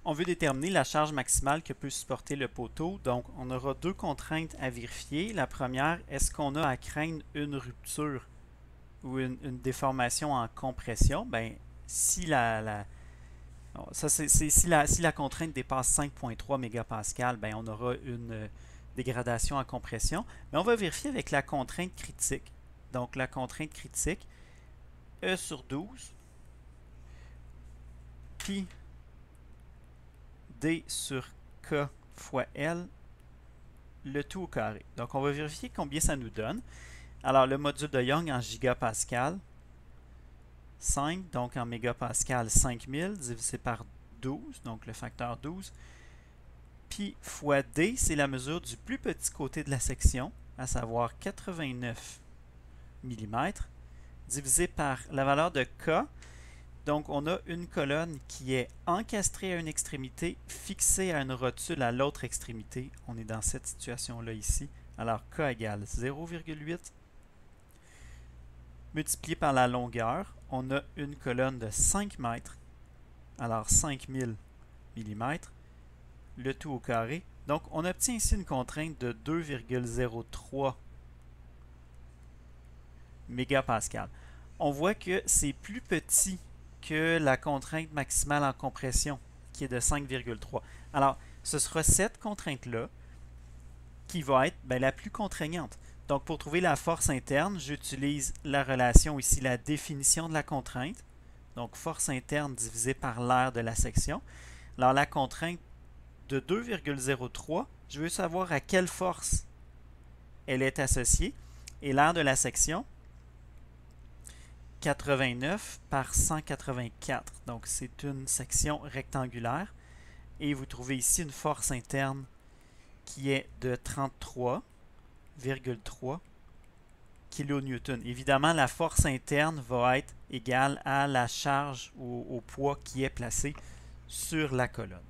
On veut déterminer la charge maximale que peut supporter le poteau. Donc, on aura deux contraintes à vérifier. La première, est-ce qu'on a à craindre une rupture ou une déformation en compression? Ben, si si la contrainte dépasse 5,3 mégapascal, ben, on aura une dégradation en compression. Mais on va vérifier avec la contrainte critique. Donc, la contrainte critique, E sur 12, pi D sur K fois L, le tout au carré. Donc, on va vérifier combien ça nous donne. Alors, le module de Young en gigapascal, 5, donc en mégapascal, 5000, divisé par 12, donc le facteur 12. Pi fois D, c'est la mesure du plus petit côté de la section, à savoir 89 mm, divisé par la valeur de K. Donc, on a une colonne qui est encastrée à une extrémité, fixée à une rotule à l'autre extrémité. On est dans cette situation-là ici. Alors, K égale 0,8. Multiplié par la longueur, on a une colonne de 5 mètres. Alors, 5000 mm. Le tout au carré. Donc, on obtient ici une contrainte de 2,03 mégapascal. On voit que c'est plus petit que la contrainte maximale en compression, qui est de 5,3. Alors, ce sera cette contrainte-là qui va être la plus contraignante. Donc, pour trouver la force interne, j'utilise la relation ici, la définition de la contrainte. Donc, force interne divisée par l'aire de la section. Alors, la contrainte de 2,03, je veux savoir à quelle force elle est associée. Et l'aire de la section, 89 par 184. Donc, c'est une section rectangulaire. Et vous trouvez ici une force interne qui est de 33,3 kN. Évidemment, la force interne va être égale à la charge ou au poids qui est placé sur la colonne.